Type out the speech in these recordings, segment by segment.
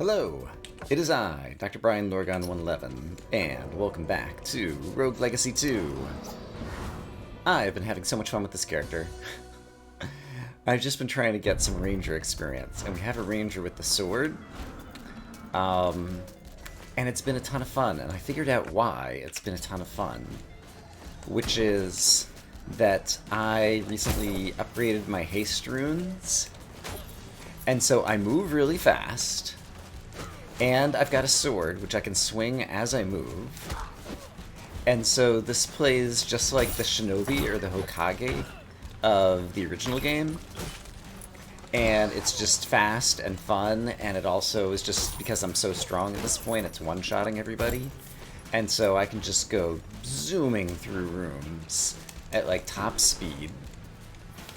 Hello, it is I, Dr. Brian Lorgon 111, and welcome back to Rogue Legacy 2. I've been having so much fun with this character. I've just been trying to get some ranger experience, and we have a ranger with the sword. And it's been a ton of fun, and I figured out why it's been a ton of fun. Which is that I recently upgraded my haste runes, and so I move really fast. And I've got a sword, which I can swing as I move. And so this plays just like the Shinobi or the Hokage of the original game. And it's just fast and fun, and it also is just, because I'm so strong at this point, it's one-shotting everybody. And so I can just go zooming through rooms at like top speed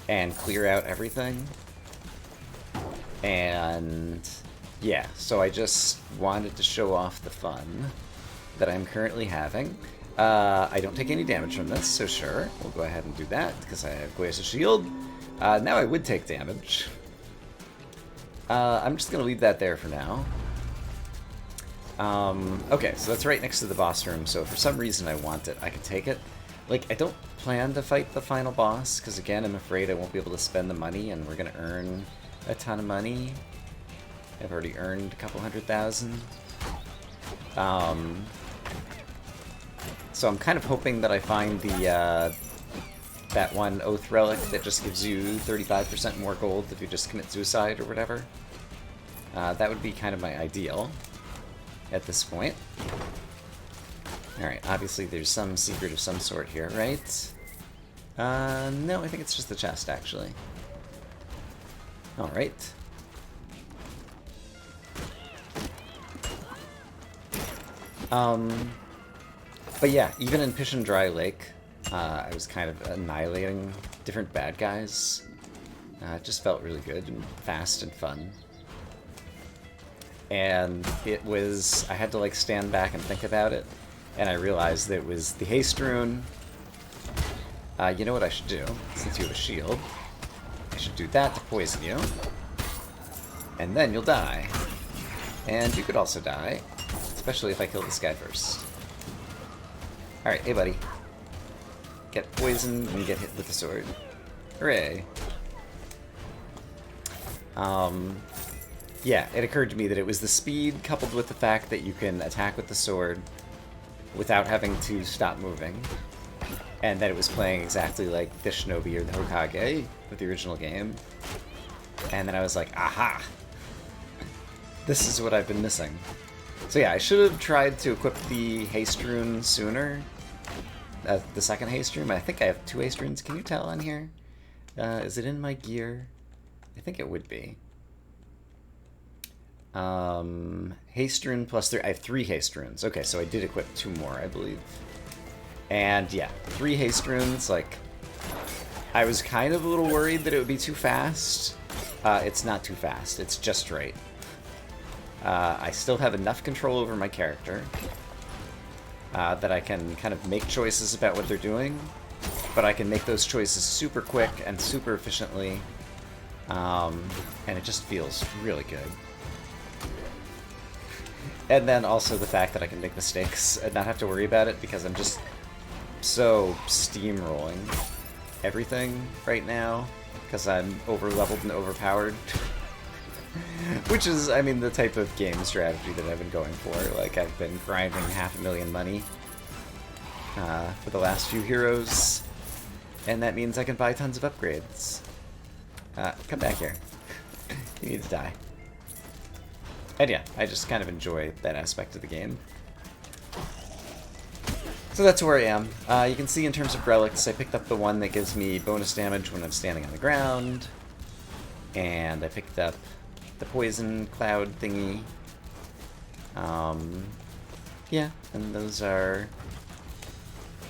and clear out everything. And yeah, so I just wanted to show off the fun that I'm currently having. I don't take any damage from this, so sure, we'll go ahead and do that, because I have Guia's shield. Now I would take damage. I'm just going to leave that there for now. Okay, so that's right next to the boss room, so if for some reason I want it, I can take it. Like, I don't plan to fight the final boss, because again, I'm afraid I won't be able to spend the money, and we're going to earn a ton of money. I've already earned a couple 100,000. So I'm kind of hoping that I find the that one Oath Relic that just gives you 35% more gold if you just commit suicide or whatever. That would be kind of my ideal at this point. Alright, obviously there's some secret of some sort here, right? No, I think it's just the chest, actually. Alright. But yeah, even in Pishin Dry Lake, I was kind of annihilating different bad guys. It just felt really good and fast and fun. And it was, I had to like stand back and think about it, and I realized that it was the haste rune. You know what I should do, since you have a shield? I should do that to poison you. And then you'll die. And you could also die, especially if I kill this guy first. Alright, hey buddy. Get poisoned and get hit with the sword. Hooray. Yeah, it occurred to me that it was the speed coupled with the fact that you can attack with the sword without having to stop moving. And that it was playing exactly like the Shinobi or the Hokage with the original game. And then I was like, aha! This is what I've been missing. So yeah, I should have tried to equip the haste rune sooner. The second haste rune. I think I have 2 haste runes. Can you tell on here? Is it in my gear? I think it would be. Haste rune plus 3. I have 3 haste runes. Okay, so I did equip 2 more, I believe. And yeah, 3 haste runes. Like, I was kind of a little worried that it would be too fast. It's not too fast. It's just right. I still have enough control over my character that I can kind of make choices about what they're doing, but I can make those choices super quick and super efficiently, and it just feels really good. And then also the fact that I can make mistakes and not have to worry about it, because I'm just so steamrolling everything right now, because I'm over-leveled and overpowered. Which is, I mean, the type of game strategy that I've been going for. Like, I've been grinding 500,000 money for the last few heroes, and that means I can buy tons of upgrades. Come back here. You need to die. And yeah, I just kind of enjoy that aspect of the game. So that's where I am. You can see in terms of relics, I picked up the one that gives me bonus damage when I'm standing on the ground, and I picked up the poison cloud thingy. Yeah, and those are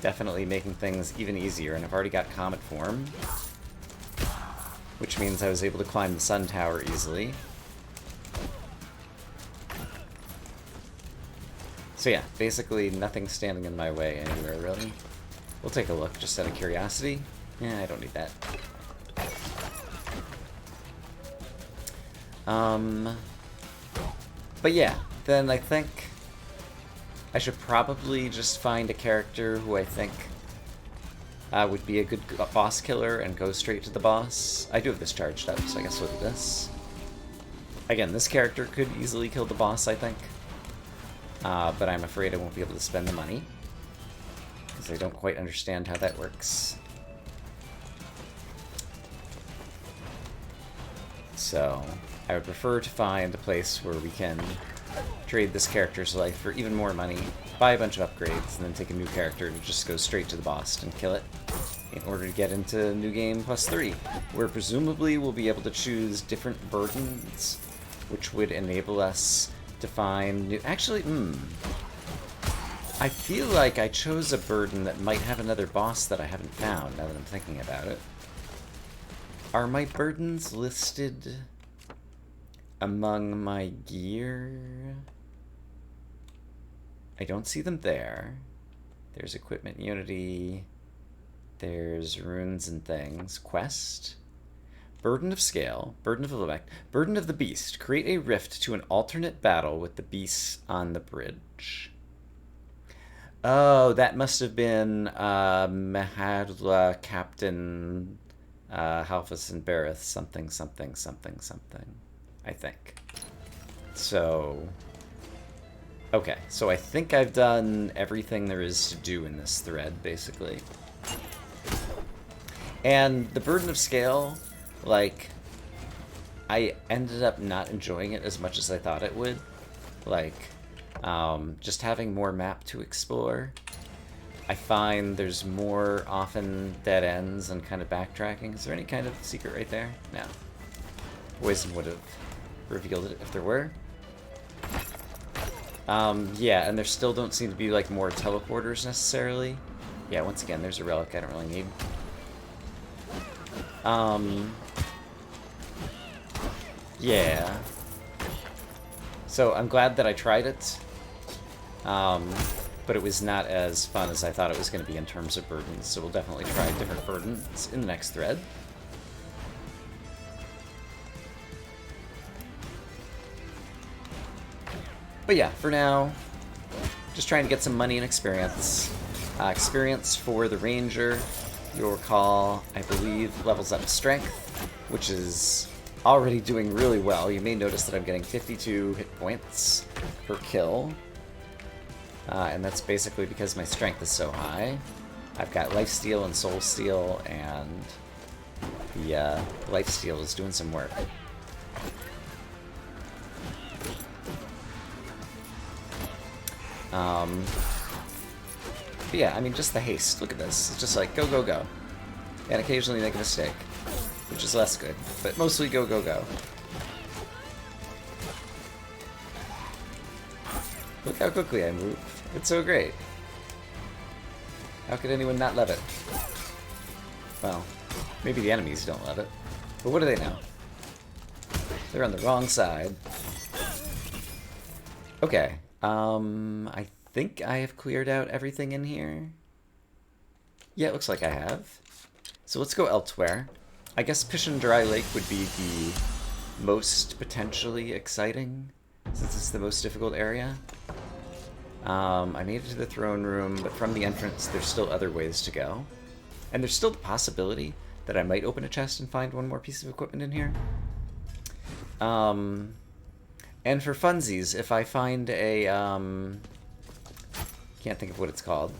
definitely making things even easier, and I've already got Comet form, which means I was able to climb the Sun Tower easily. So yeah, basically nothing standing in my way anywhere, really. We'll take a look, just out of curiosity. Yeah, I don't need that. But yeah, then I think I should probably just find a character who I think would be a good boss killer and go straight to the boss. I do have this charged up, so I guess we'll do this. Again, this character could easily kill the boss, I think. But I'm afraid I won't be able to spend the money, because I don't quite understand how that works. So, I would prefer to find a place where we can trade this character's life for even more money, buy a bunch of upgrades, and then take a new character to just go straight to the boss and kill it in order to get into New Game +3, where presumably we'll be able to choose different burdens, which would enable us to find new... Actually, I feel like I chose a burden that might have another boss that I haven't found, now that I'm thinking about it. Are my burdens listed among my gear? I don't see them there. There's equipment unity. There's runes and things. Quest. Burden of Scale. Burden of Elect. Burden of the Beast. Create a rift to an alternate battle with the beasts on the bridge. Oh, that must have been Mahadla Captain Halfus and Bareth something, I think. So... Okay, so I think I've done everything there is to do in this thread, basically. And the Burden of Scale, like, I ended up not enjoying it as much as I thought it would. Like, just having more map to explore. I find there's more often dead ends and kind of backtracking. Is there any kind of secret right there? No. Poison would have revealed it if there were. Yeah, and there still don't seem to be, like, more teleporters necessarily. Yeah, once again, there's a relic I don't really need. Yeah. So I'm glad that I tried it. But it was not as fun as I thought it was going to be in terms of burdens, so we'll definitely try different burdens in the next thread. But yeah, for now, just trying to get some money and experience. Experience for the Ranger, you'll recall, I believe, levels up Strength, which is already doing really well. You may notice that I'm getting 52 hit points per kill. And that's basically because my strength is so high. I've got Lifesteal and Soul Steal, and the Lifesteal is doing some work. But yeah, I mean, just the haste. Look at this. It's just like, go, go, go. And occasionally make a mistake, which is less good. But mostly go, go, go. Look how quickly I move. It's so great. How could anyone not love it? Well, maybe the enemies don't love it. But what do they know? They're on the wrong side. Okay. I think I have cleared out everything in here. Yeah, it looks like I have. So let's go elsewhere. I guess Pishin Dry Lake would be the most potentially exciting, since it's the most difficult area. I made it to the throne room, but from the entrance, there's still other ways to go. And there's still the possibility that I might open a chest and find one more piece of equipment in here. And for funsies, if I find a, can't think of what it's called,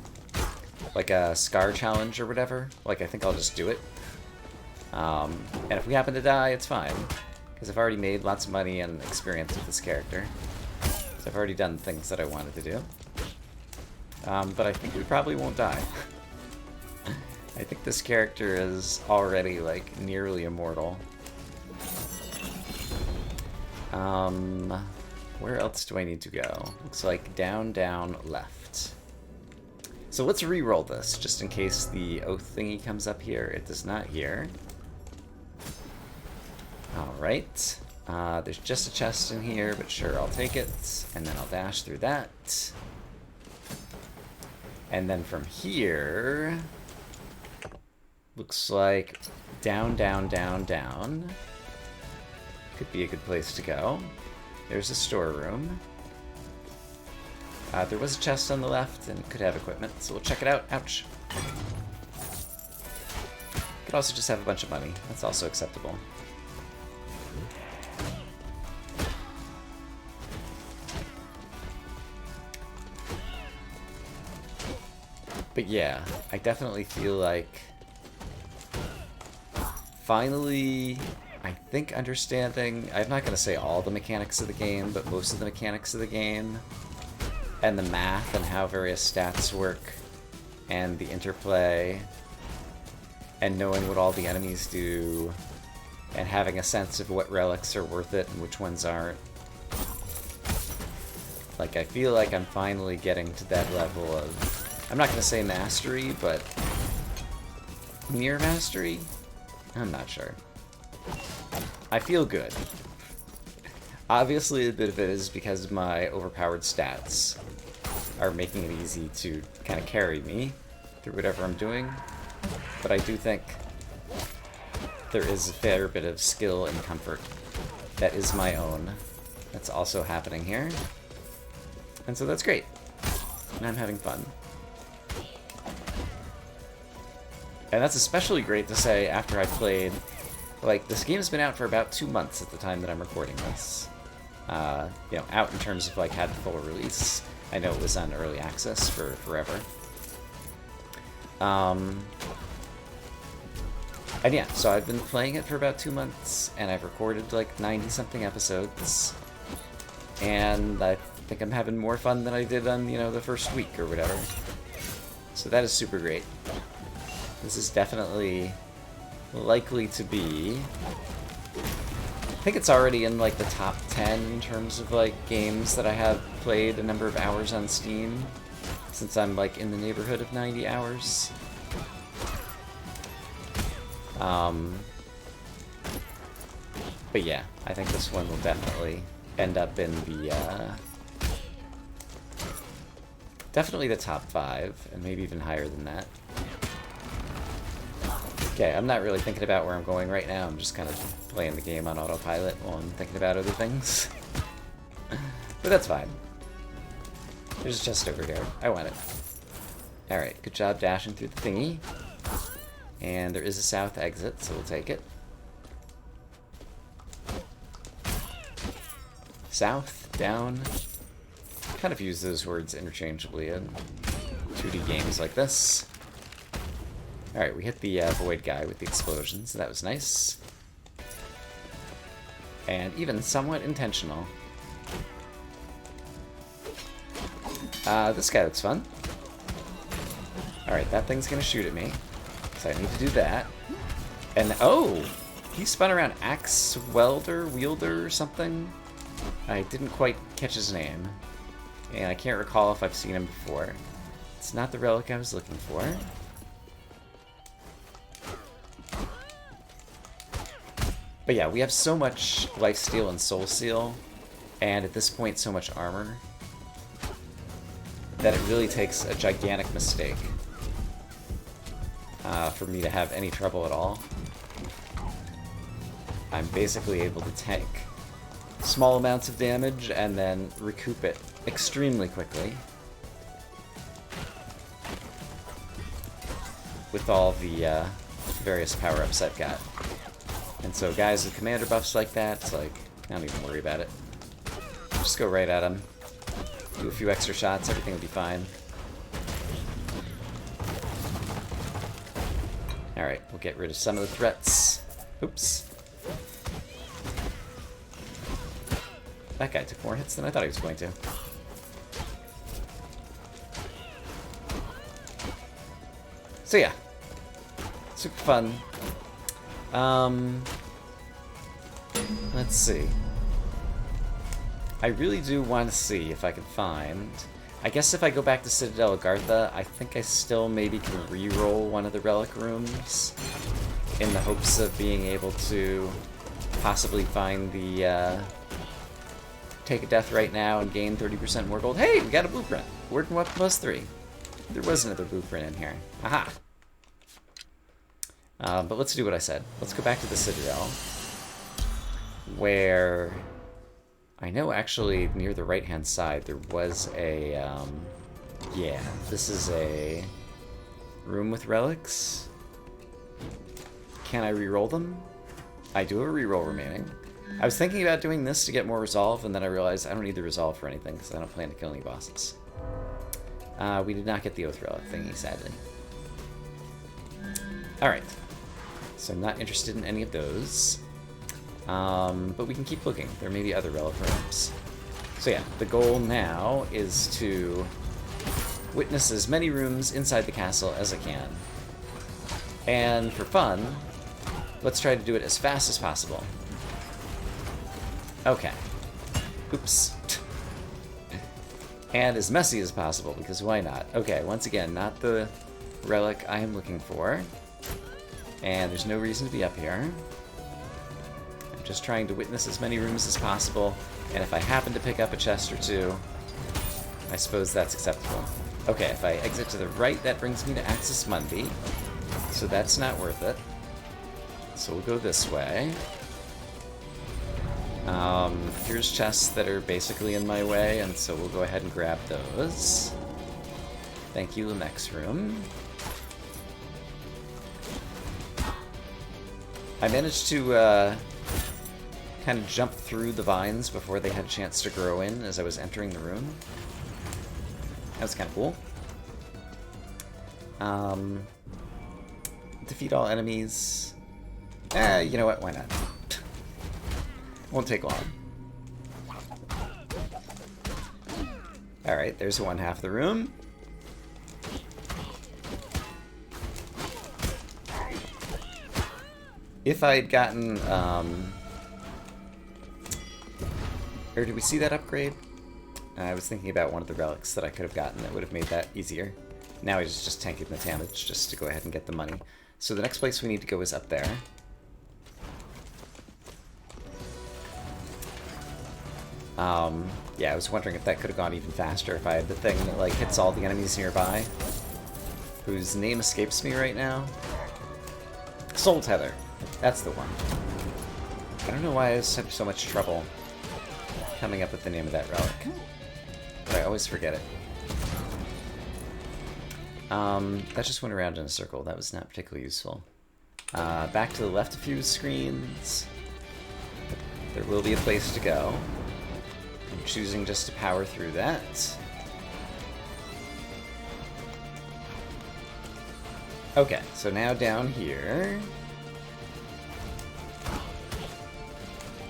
like a Scar challenge or whatever, like, I think I'll just do it. And if we happen to die, it's fine, because I've already made lots of money and experience with this character. So I've already done things that I wanted to do. But I think we probably won't die. I think this character is already, like, nearly immortal. Where else do I need to go? Looks like down, down, left. So let's re-roll this, just in case the oath thingy comes up here. It does not here. Alright. There's just a chest in here, but sure, I'll take it. And then I'll dash through that. And then from here... looks like down, down, down, down. Could be a good place to go. There's a storeroom. There was a chest on the left, and it could have equipment, so we'll check it out. Ouch. Could also just have a bunch of money. That's also acceptable. But yeah, I definitely feel like finally, I think understanding, I'm not going to say all the mechanics of the game, but most of the mechanics of the game, and the math and how various stats work, and the interplay, and knowing what all the enemies do, and having a sense of what relics are worth it and which ones aren't. Like, I feel like I'm finally getting to that level of, I'm not going to say mastery, but near mastery? I'm not sure. I feel good. Obviously, a bit of it is because my overpowered stats are making it easy to kind of carry me through whatever I'm doing, but I do think there is a fair bit of skill and comfort that is my own that's also happening here. And so that's great. And I'm having fun. And that's especially great to say after I played, like, this game has been out for about 2 months at the time that I'm recording this. You know, out in terms of, like, had the full release. I know it was on early access for forever. And yeah, so I've been playing it for about 2 months, and I've recorded, like, 90-something episodes. And I think I'm having more fun than I did on, you know, the first week or whatever. So that is super great. This is definitely likely to be, I think it's already in like the top 10 in terms of like games that I have played a number of hours on Steam, since I'm like in the neighborhood of 90 hours. But yeah, I think this one will definitely end up in the, definitely the top 5, and maybe even higher than that. Okay, I'm not really thinking about where I'm going right now. I'm just kind of playing the game on autopilot while I'm thinking about other things. But that's fine. There's a chest over here. I want it. Alright, good job dashing through the thingy. And there is a south exit, so we'll take it. South, down. Kind of use those words interchangeably in 2D games like this. Alright, we hit the void guy with the explosions, so that was nice. And even somewhat intentional. This guy looks fun. Alright, that thing's gonna shoot at me, so I need to do that. And, oh! He spun around Axe Wielder or something? I didn't quite catch his name. And I can't recall if I've seen him before. It's not the relic I was looking for. But yeah, we have so much lifesteal and soul seal, and at this point so much armor, that it really takes a gigantic mistake for me to have any trouble at all. I'm basically able to tank small amounts of damage and then recoup it extremely quickly with all the various power-ups I've got. And so guys with commander buffs like that, it's like, I don't even worry about it. Just go right at them. Do a few extra shots, everything will be fine. Alright, we'll get rid of some of the threats. Oops. That guy took more hits than I thought he was going to. So yeah. Super fun. Let's see. I really do want to see if I can find... I guess if I go back to Citadel Agartha, I think I still maybe can re-roll one of the relic rooms in the hopes of being able to possibly find the, take a death right now and gain 30% more gold. Hey, we got a blueprint! Working weapon +3. There was another blueprint in here. Aha! But let's do what I said. Let's go back to the Citadel, where I know actually near the right-hand side there was a, yeah, this is a room with relics. Can I reroll them? I do have a reroll remaining. I was thinking about doing this to get more resolve, and then I realized I don't need the resolve for anything, because I don't plan to kill any bosses. We did not get the Oath Relic thingy, sadly. Alright. So I'm not interested in any of those. But we can keep looking. There may be other relic rooms. So yeah, the goal now is to witness as many rooms inside the castle as I can. And for fun, let's try to do it as fast as possible. Okay. Oops. And as messy as possible, because why not? Okay, once again, not the relic I am looking for. And there's no reason to be up here. I'm just trying to witness as many rooms as possible, and if I happen to pick up a chest or two, I suppose that's acceptable. Okay, if I exit to the right, that brings me to Axis Mundi, so that's not worth it. So we'll go this way. Here's chests that are basically in my way, and so we'll go ahead and grab those. Thank you, Lamech's room. I managed to kind of jump through the vines before they had a chance to grow in as I was entering the room. That was kind of cool. Defeat all enemies. You know what? Why not? Won't take long. Alright, there's one half of the room. If I had gotten, or did we see that upgrade? I was thinking about one of the relics that I could have gotten that would have made that easier. Now he's just tanking the damage just to go ahead and get the money. So the next place we need to go is up there. Yeah, I was wondering if that could have gone even faster if I had the thing that, like, hits all the enemies nearby. Whose name escapes me right now. Soul Tether. That's the one. I don't know why I was having so much trouble coming up with the name of that relic. But I always forget it. That just went around in a circle. That was not particularly useful. Back to the left a few screens. There will be a place to go. I'm choosing just to power through that. Okay, so now down here...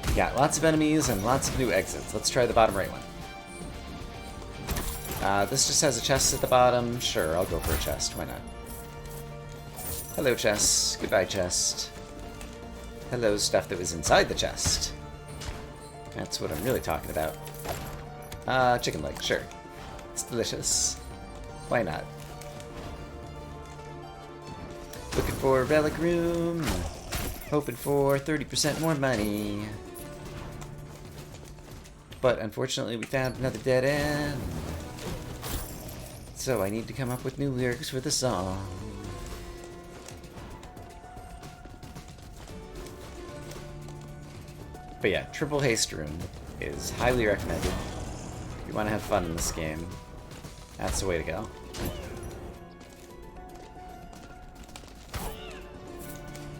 we got lots of enemies and lots of new exits. Let's try the bottom right one. This just has a chest at the bottom. Sure, I'll go for a chest. Why not? Hello, chest. Goodbye, chest. Hello, stuff that was inside the chest. That's what I'm really talking about. Chicken leg, sure. It's delicious. Why not? Looking for a relic room. Hoping for 30% more money. But unfortunately we found another dead end. So I need to come up with new lyrics for the song. But yeah, Triple Haste Room is highly recommended. If you want to have fun in this game, that's the way to go.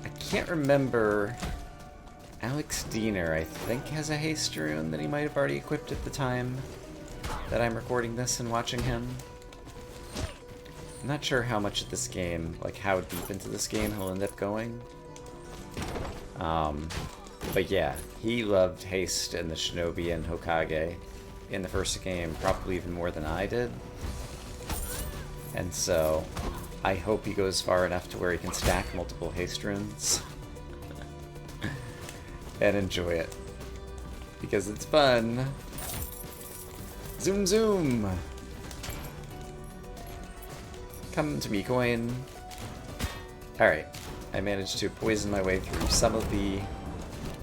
I can't remember. Alex Diener, I think, has a haste rune that he might have already equipped at the time that I'm recording this and watching him. I'm not sure how much of this game, like how deep into this game he'll end up going. But yeah, he loved haste and the Shinobi and Hokage in the first game, probably even more than I did. And so, I hope he goes far enough to where he can stack multiple haste runes. And enjoy it. Because it's fun. Zoom zoom! Come to me, coin. Alright. I managed to poison my way through some of the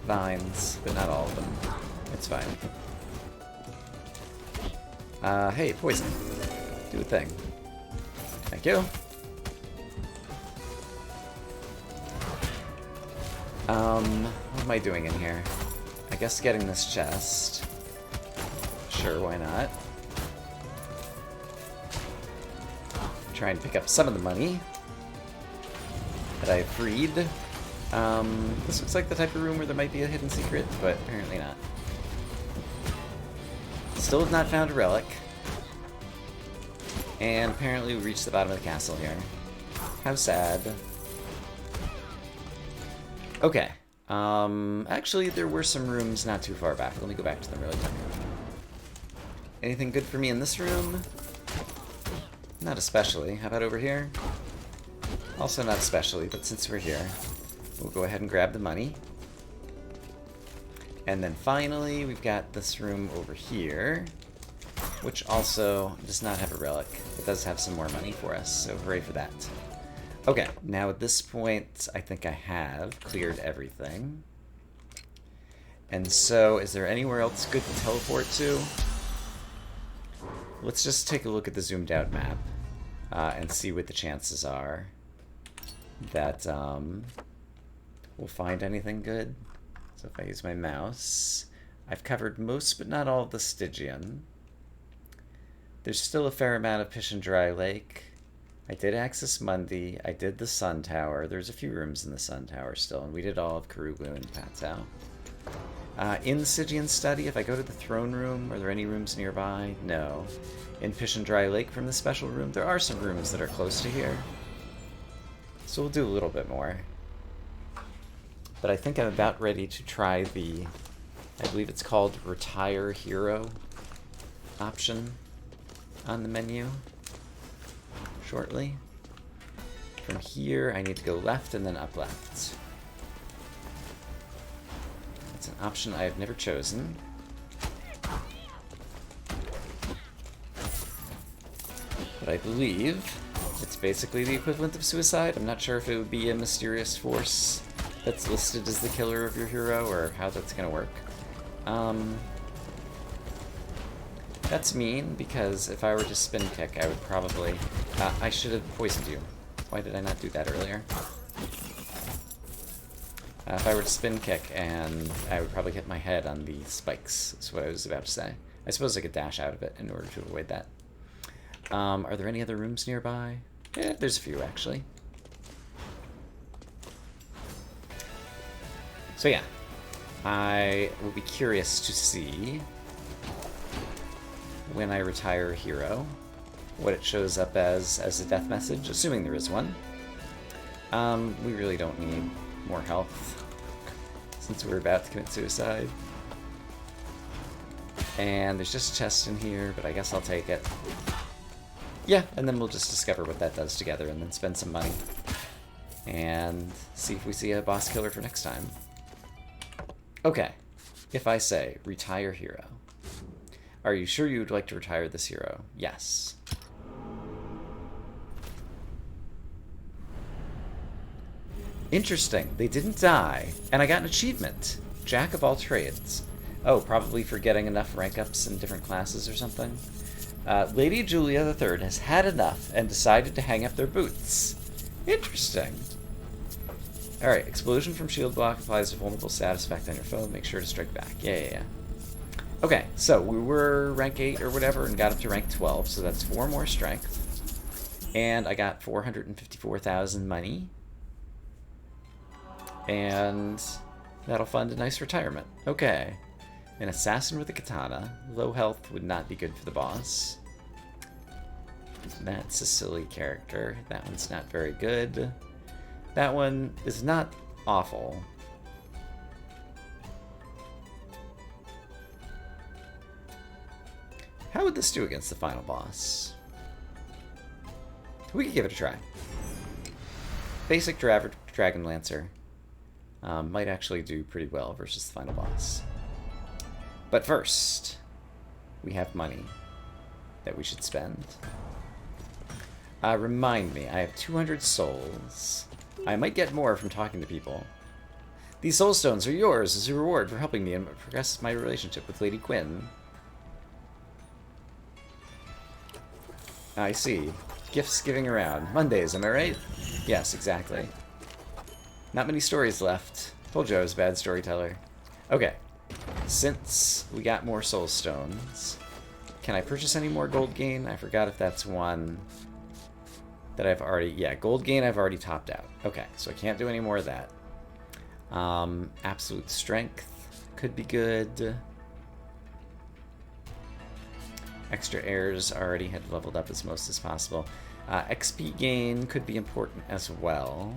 vines, but not all of them. It's fine. Hey, poison. Do a thing. Thank you. What am I doing in here? I guess getting this chest. Sure, why not? Try and pick up some of the money that I freed. This looks like the type of room where there might be a hidden secret, but apparently not. Still have not found a relic. And apparently we reached the bottom of the castle here. How sad. Okay. Actually, there were some rooms not too far back. Let me go back to them really quick. Anything good for me in this room? Not especially. How about over here? Also not especially, but since we're here, we'll go ahead and grab the money. And then finally, we've got this room over here, which also does not have a relic. It does have some more money for us, so hooray for that. Okay, now at this point, I think I have cleared everything. And so, is there anywhere else good to teleport to? Let's just take a look at the zoomed out map and see what the chances are that we'll find anything good. So if I use my mouse, I've covered most but not all of the Stygian. There's still a fair amount of Pish and Dry Lake. I did access Mundi. I did the Sun Tower. There's a few rooms in the Sun Tower still, and we did all of Karuglu and Patao. In the Stygian Study, if I go to the Throne Room, are there any rooms nearby? No. In Pish and Dry Lake from the special room, there are some rooms that are close to here. So we'll do a little bit more. But I think I'm about ready to try the, I believe it's called Retire Hero option on the menu shortly. From here, I need to go left and then up left. It's an option I have never chosen. But I believe it's basically the equivalent of suicide. I'm not sure if it would be a mysterious force that's listed as the killer of your hero, or how that's gonna work. That's mean, because if I were to spin kick, I would probably... I should have poisoned you. Why did I not do that earlier? If I were to spin kick, and I would probably hit my head on the spikes, is what I was about to say. I suppose I could dash out of it in order to avoid that. Are there any other rooms nearby? Yeah, there's a few, actually. So yeah, I will be curious to see when I retire a hero what it shows up as a death message, assuming there is one. We really don't need more health since we're about to commit suicide. And there's just a chest in here, but I guess I'll take it. Yeah, and then we'll just discover what that does together and then spend some money and see if we see a boss killer for next time. Okay, if I say, retire hero. Are you sure you would like to retire this hero? Yes. Interesting, they didn't die, and I got an achievement. Jack of all trades. Oh, probably for getting enough rank ups in different classes or something. Lady Julia III has had enough and decided to hang up their boots. Interesting. Alright, explosion from shield block applies a vulnerable status effect on your foe. Make sure to strike back. Yeah. Okay, so we were rank 8 or whatever and got up to rank 12, so that's 4 more strength. And I got 454,000 money. And that'll fund a nice retirement. Okay. An assassin with a katana. Low health would not be good for the boss. That's a silly character. That one's not very good. That one is not awful. How would this do against the final boss? We could give it a try. Basic Dragon Lancer might actually do pretty well versus the final boss. But first, we have money that we should spend. Remind me, I have 200 souls. I might get more from talking to people. These soul stones are yours as a reward for helping me and progress my relationship with Lady Quinn. I see. Gifts giving around. Mondays, am I right? Yes, exactly. Not many stories left. Told you I was a bad storyteller. Okay. Since we got more soul stones, Can I purchase any more gold gain? I forgot if that's one that I've already... Yeah, gold gain I've already topped out. Okay, so I can't do any more of that. Absolute strength could be good. Extra airs already had leveled up as most as possible. XP gain could be important as well.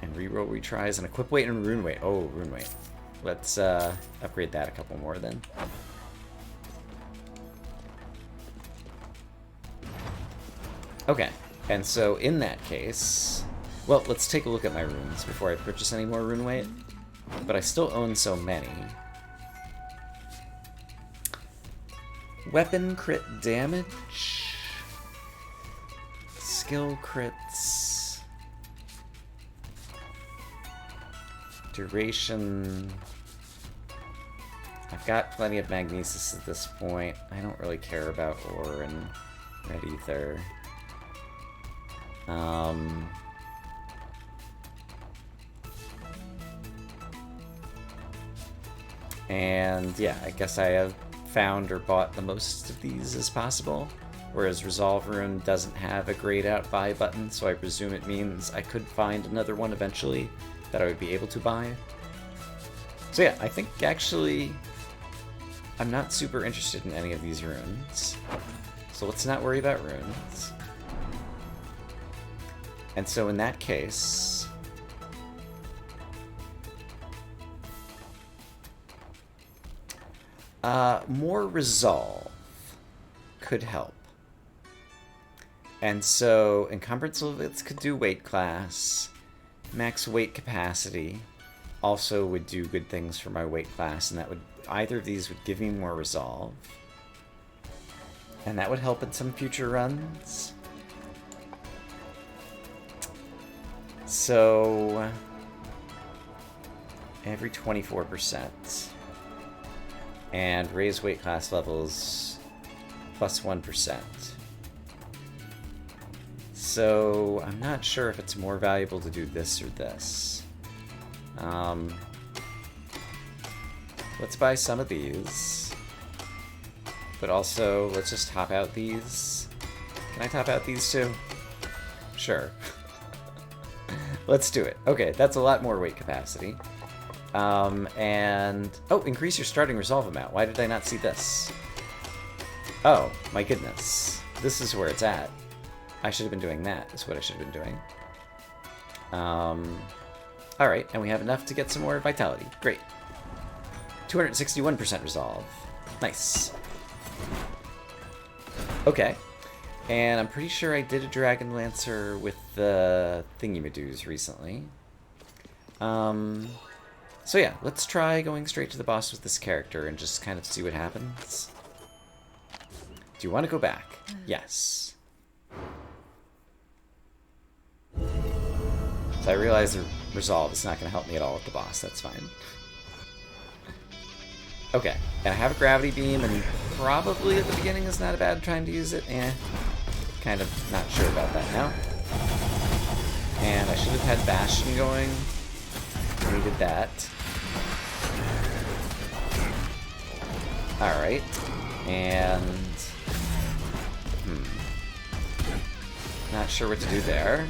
And reroll retries and equip weight and rune weight. Oh, rune weight. Let's upgrade that a couple more then. Okay, and so in that case, well, let's take a look at my runes before I purchase any more rune weight. But I still own so many. Weapon crit damage. Skill crits. Duration. I've got plenty of magnesis at this point. I don't really care about ore and red ether. And yeah, I guess I have found or bought the most of these as possible. Whereas Resolve Rune doesn't have a grayed out buy button, so I presume it means I could find another one eventually that I would be able to buy. So yeah, I think actually I'm not super interested in any of these runes. So let's not worry about runes. And so in that case, more resolve could help. And so encumbrance limits could do weight class. Max weight capacity also would do good things for my weight class, and that would either of these would give me more resolve. And that would help in some future runs. So every 24%. And raise weight class levels plus 1%. So I'm not sure if it's more valuable to do this or this. Let's buy some of these. But also, let's just top out these. Can I top out these too? Sure. Let's do it. Okay, that's a lot more weight capacity. And... oh, increase your starting resolve amount. Why did I not see this? Oh, my goodness. This is where it's at. I should have been doing that, is what I should have been doing. Alright, and we have enough to get some more vitality. Great. 261% resolve. Nice. Okay. And I'm pretty sure I did a Dragon Lancer with the Thingy-Madoos recently. So yeah, let's try going straight to the boss with this character and just kind of see what happens. Do you want to go back? Yes. So I realize the resolve is not going to help me at all with the boss. That's fine. Okay, and I have a gravity beam, and probably at the beginning is not a bad time to use it. Kind of not sure about that now. And I should have had Bastion going. We did that. Alright. And... not sure what to do there.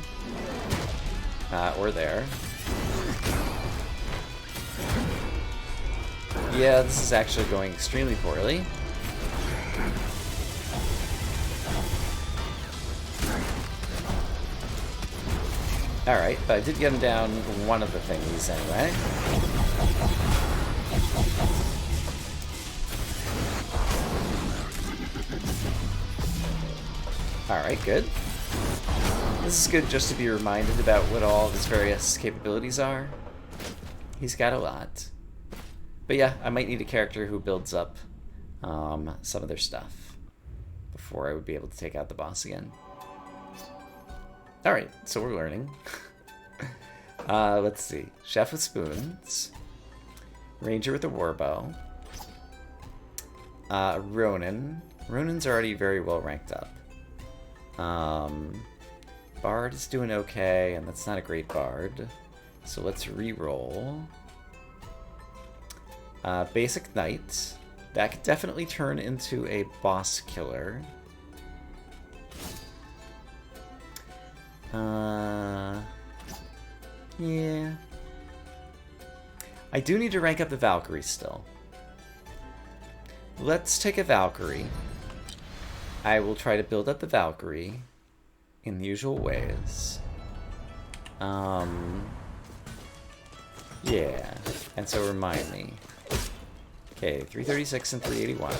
Or there. Yeah, this is actually going extremely poorly. Alright, but I did get him down one of the thingies anyway. Alright, good. This is good just to be reminded about what all of his various capabilities are. He's got a lot. But yeah, I might need a character who builds up some of their stuff before I would be able to take out the boss again. Alright, so we're learning. Let's see. Chef with spoons. Ranger with a warbow. Ronin. Ronin's already very well ranked up. Bard is doing okay, and that's not a great Bard. So let's re-roll. Basic Knight. That could definitely turn into a boss killer. Yeah. I do need to rank up the Valkyrie still. Let's take a Valkyrie. I will try to build up the Valkyrie in the usual ways. Yeah. And so remind me. Okay, 336 and 381.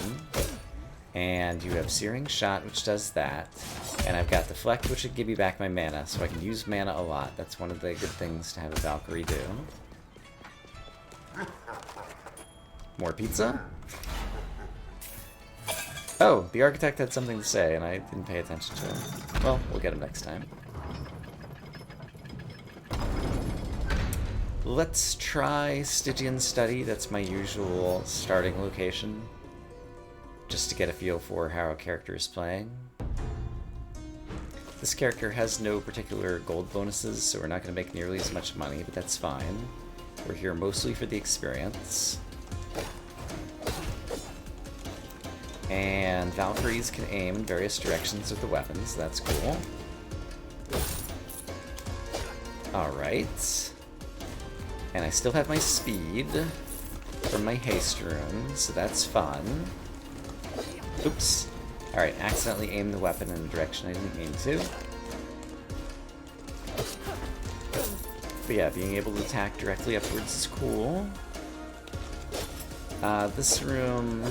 And you have Searing Shot, which does that. And I've got Deflect, which would give me back my mana, so I can use mana a lot. That's one of the good things to have a Valkyrie do. More pizza? Oh, the Architect had something to say, and I didn't pay attention to him. Well, we'll get him next time. Let's try Stygian Study. That's my usual starting location, just to get a feel for how a character is playing. This character has no particular gold bonuses, so we're not going to make nearly as much money, but that's fine. We're here mostly for the experience. And Valkyries can aim in various directions with the weapons. That's cool. Alright. And I still have my speed from my haste rune, so that's fun. Oops. Alright, accidentally aimed the weapon in a direction I didn't mean to. But yeah, being able to attack directly upwards is cool. This room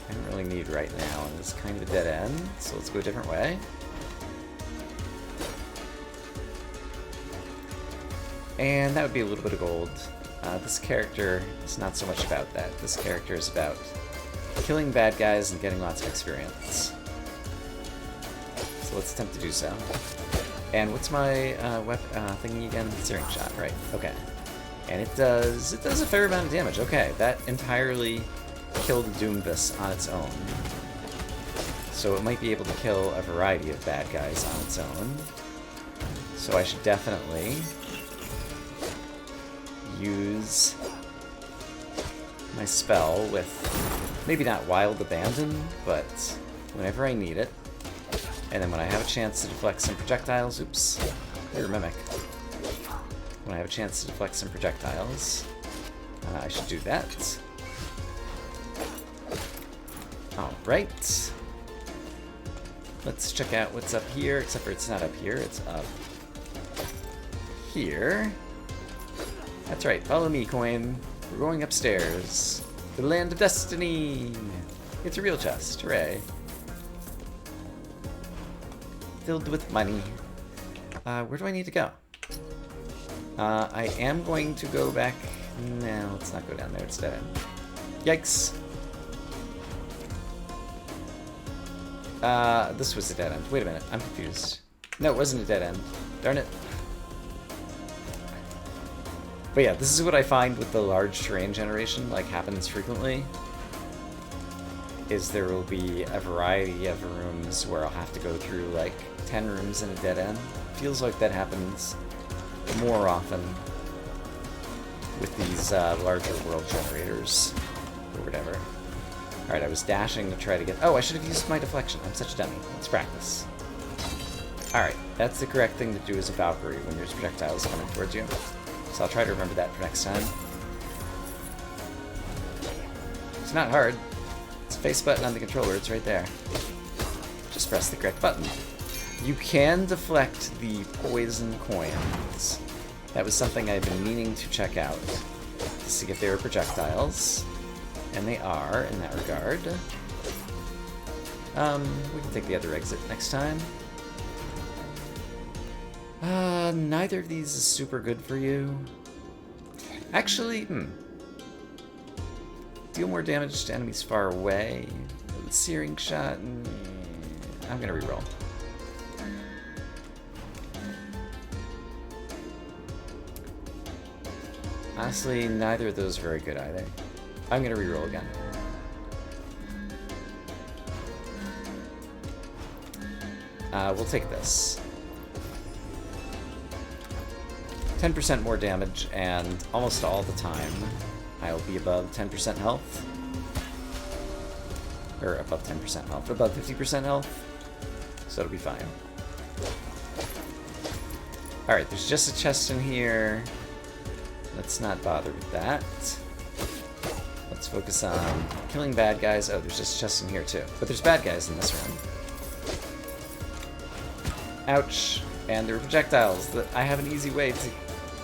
I don't really need right now, and it's kind of a dead end, so let's go a different way. And that would be a little bit of gold. This character is not so much about that. This character is about killing bad guys and getting lots of experience. So let's attempt to do so. And what's my thingy again? Searing Shot, right? Okay. And it does a fair amount of damage. Okay, that entirely killed Doombus on its own. So it might be able to kill a variety of bad guys on its own. So I should definitely use my spell with, maybe not Wild Abandon, but whenever I need it. And then when I have a chance to deflect some projectiles, oops, clear Mimic. When I have a chance to deflect some projectiles, I should do that. Alright. Let's check out what's up here, except for it's not up here, it's up here. That's right, follow me, Coin. We're going upstairs. The Land of Destiny! It's a real chest, hooray. Filled with money. Where do I need to go? I am going to go back... No, let's not go down there, it's dead end. Yikes. This was a dead end. Wait a minute, I'm confused. No, it wasn't a dead end. Darn it. But yeah, this is what I find with the large terrain generation, like happens frequently, is there will be a variety of rooms where I'll have to go through like 10 rooms in a dead end. Feels like that happens more often with these larger world generators, or whatever. Alright, I was dashing to try to get... Oh, I should have used my deflection. I'm such a dummy. Let's practice. Alright, that's the correct thing to do as a Valkyrie when there's projectiles coming towards you. So I'll try to remember that for next time. It's not hard. It's a face button on the controller. It's right there. Just press the correct button. You can deflect the poison coins. That was something I've been meaning to check out to see if they were projectiles. And they are, in that regard. We can take the other exit next time. Neither of these is super good for you. Actually, deal more damage to enemies far away. With Searing Shot, I'm gonna reroll. Honestly, neither of those are very good either. I'm gonna reroll again. We'll take this. 10% more damage, and almost all the time I'll be above 10% health. Or above 10% health. Above 50% health. So it'll be fine. Alright, there's just a chest in here. Let's not bother with that. Let's focus on killing bad guys. Oh, there's just a chest in here too. But there's bad guys in this room. Ouch. And there are projectiles that I have an easy way to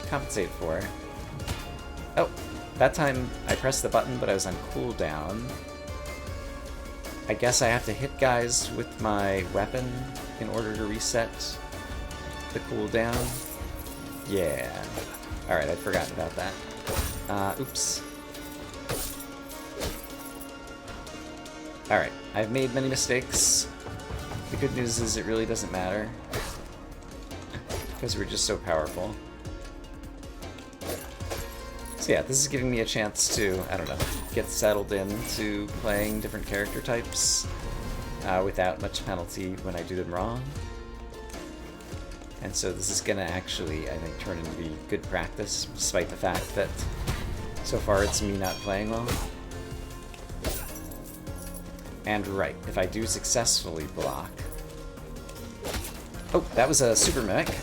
compensate for. Oh, that time I pressed the button, but I was on cooldown. I guess I have to hit guys with my weapon in order to reset the cooldown. Yeah. Alright, I'd forgotten about that. Oops. Alright, I've made many mistakes. The good news is it really doesn't matter. Because we're just so powerful. So yeah, this is giving me a chance to, I don't know, get settled into playing different character types without much penalty when I do them wrong. And so this is going to actually, I think, turn into be good practice, despite the fact that so far it's me not playing well. And right, if I do successfully block... Oh, that was a super mimic.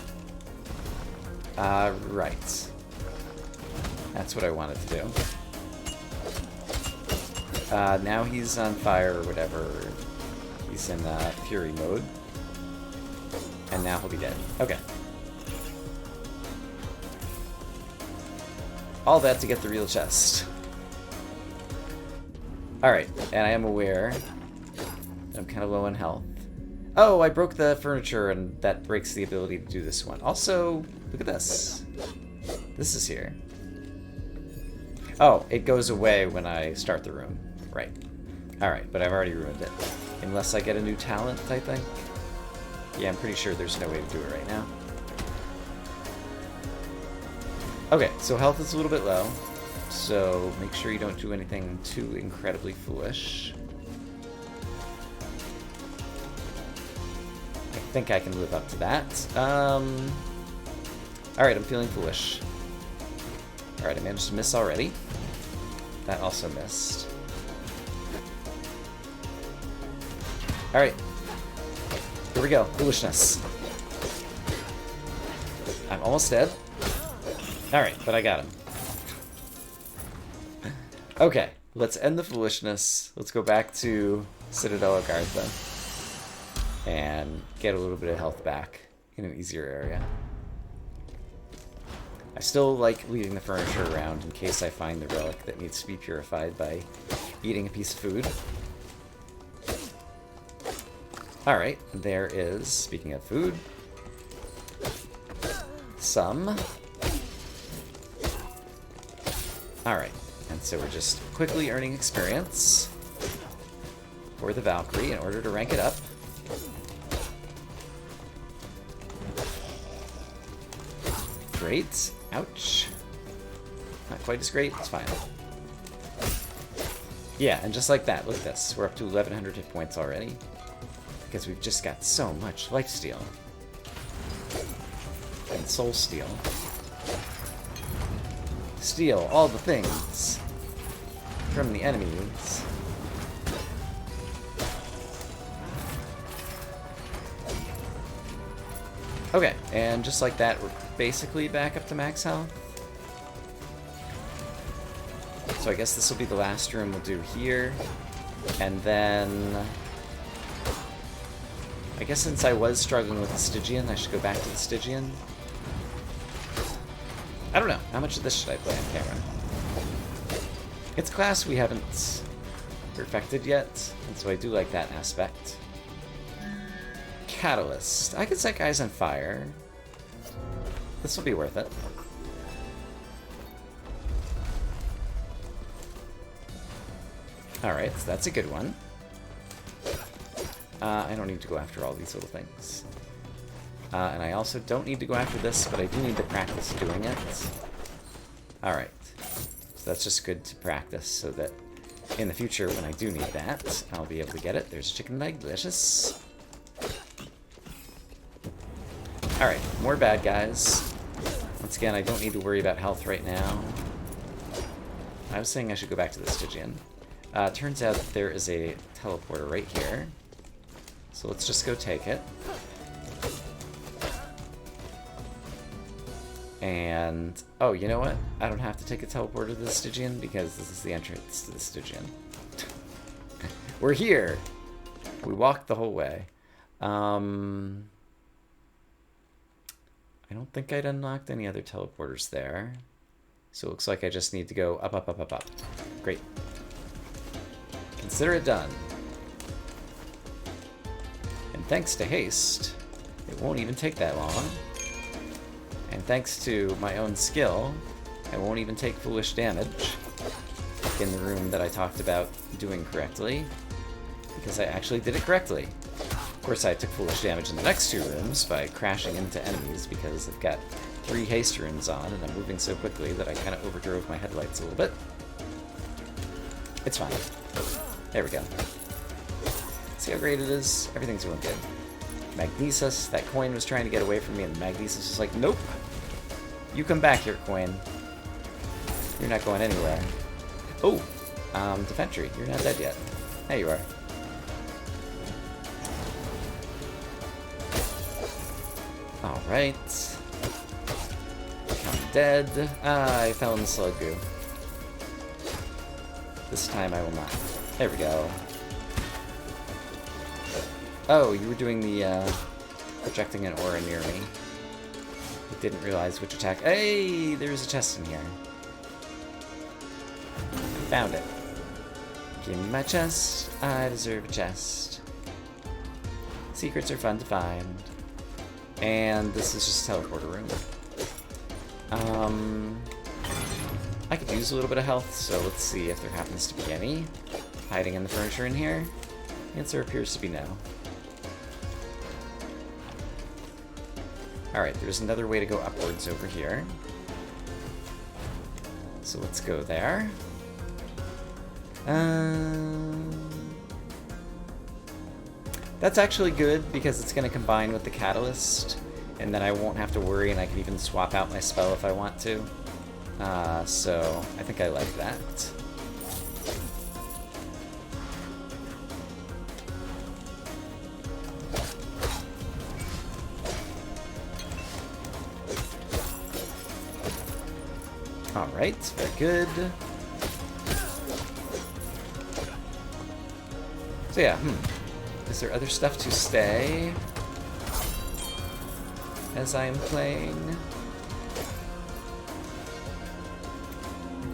Right. That's what I wanted to do. Now he's on fire or whatever. He's in Fury mode. And now he'll be dead. Okay. All that to get the real chest. Alright, and I am aware that I'm kind of low on health. Oh, I broke the furniture, and that breaks the ability to do this one. Also, look at this. This is here. Oh, it goes away when I start the room. Right. Alright, but I've already ruined it. Unless I get a new talent, I think. Yeah, I'm pretty sure there's no way to do it right now. Okay, so health is a little bit low. So make sure you don't do anything too incredibly foolish. I think I can live up to that. Alright, I'm feeling foolish. Alright, I managed to miss already. That also missed. Alright. Here we go. Foolishness. I'm almost dead. Alright, but I got him. Okay, let's end the foolishness. Let's go back to Citadel Agartha and get a little bit of health back in an easier area. I still like leaving the furniture around in case I find the relic that needs to be purified by eating a piece of food. Alright, there is, speaking of food, some. Alright, and so we're just quickly earning experience for the Valkyrie in order to rank it up. Great. Ouch. Not quite as great, it's fine. Yeah, and just like that, look at this. We're up to 1100 hit points already. Because we've just got so much lifesteal. And soul steal. Steal all the things from the enemies. Okay, and just like that, we're basically back up to max health. So I guess this will be the last room we'll do here. And then... I guess since I was struggling with the Stygian, I should go back to the Stygian. I don't know. How much of this should I play on camera? It's a class we haven't perfected yet, and so I do like that aspect. Catalyst. I could set guys on fire. This will be worth it. Alright, so that's a good one. I don't need to go after all these little things. And I also don't need to go after this, but I do need to practice doing it. Alright. So that's just good to practice so that in the future, when I do need that, I'll be able to get it. There's chicken leg, delicious. Alright, more bad guys. Once again, I don't need to worry about health right now. I was saying I should go back to the Stygian. Turns out that there is a teleporter right here. So let's just go take it. And, oh, you know what? I don't have to take a teleporter to the Stygian because this is the entrance to the Stygian. We're here! We walked the whole way. I don't think I'd unlocked any other teleporters there. So it looks like I just need to go up, up, up, up, up. Great. Consider it done. And thanks to haste, it won't even take that long. And thanks to my own skill, I won't even take foolish damage in the room that I talked about doing correctly, because I actually did it correctly. Of course, I took foolish damage in the next two rooms by crashing into enemies because I've got 3 haste runes on and I'm moving so quickly that I kind of overdrove my headlights a little bit. It's fine. There we go. See how great it is? Everything's doing good. Magnesis, that coin was trying to get away from me and Magnesis was like, nope. You come back here, coin. You're not going anywhere. Oh, Defentry, you're not dead yet. There you are. Alright. I'm dead. Ah, I fell in the slug goo. This time I will not. There we go. Oh, you were doing the, projecting an aura near me. I didn't realize which attack. Hey, there's a chest in here. I found it. Give me my chest. I deserve a chest. Secrets are fun to find. And this is just a teleporter room. I could use a little bit of health, so let's see if there happens to be any hiding in the furniture in here. The answer appears to be no. Alright, there's another way to go upwards over here. So let's go there. That's actually good because it's going to combine with the catalyst, and then I won't have to worry, and I can even swap out my spell if I want to. So I think I like that. Alright, very good. So yeah, is there other stuff to stay as I am playing?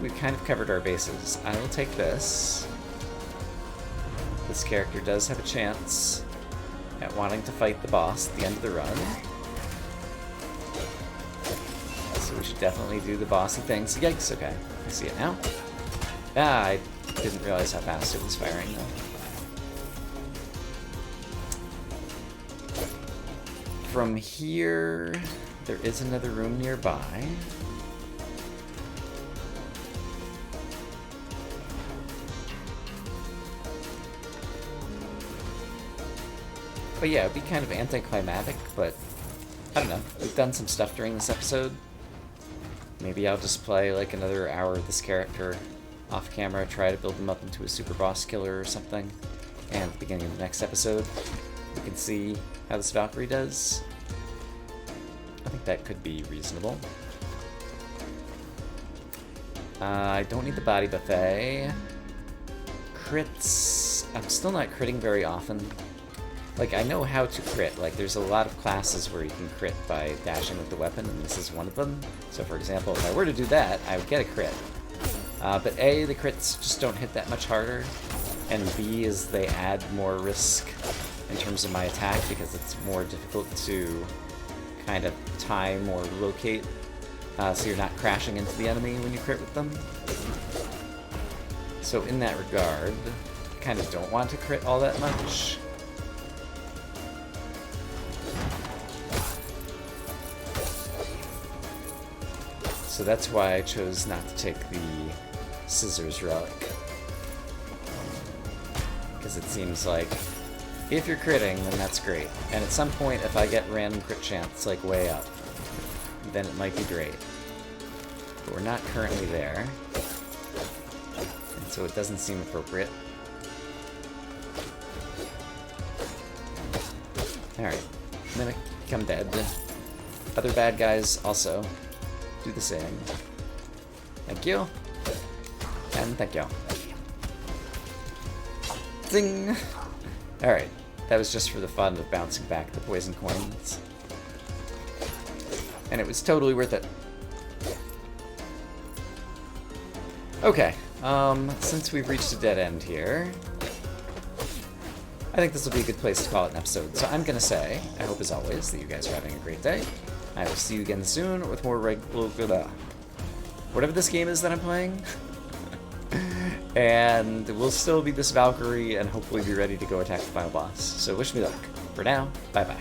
We've kind of covered our bases. I will take this. This character does have a chance at wanting to fight the boss at the end of the run. So we should definitely do the bossy things. Yikes, okay. I see it now. Ah, I didn't realize how fast it was firing though. From here, there is another room nearby. But yeah, it'd be kind of anticlimactic, but I don't know. We've done some stuff during this episode. Maybe I'll just play like another hour of this character off camera, try to build him up into a super boss killer or something. And at the beginning of the next episode, we can see how this Valkyrie does. I think that could be reasonable. I don't need the body buffet. Crits. I'm still not critting very often. Like, I know how to crit. Like, there's a lot of classes where you can crit by dashing with the weapon, and this is one of them. So, for example, if I were to do that, I would get a crit. But A, the crits just don't hit that much harder, and B is they add more risk in terms of my attack because it's more difficult to kind of time or locate, so you're not crashing into the enemy when you crit with them. So in that regard, I kind of don't want to crit all that much. So that's why I chose not to take the Scissors Relic. Because it seems like if you're critting, then that's great. And at some point, if I get random crit chance, like way up, then it might be great. But we're not currently there. And so it doesn't seem appropriate. Alright, Mimic, become dead. Other bad guys also do the same. Thank you. And thank you. Zing! Alright, that was just for the fun of bouncing back the poison coins. And it was totally worth it. Okay, since we've reached a dead end here, I think this will be a good place to call it an episode. So I'm gonna say, I hope as always that you guys are having a great day. I will see you again soon with more whatever this game is that I'm playing. And we'll still be this Valkyrie and hopefully be ready to go attack the final boss. So wish me luck. For now, bye-bye.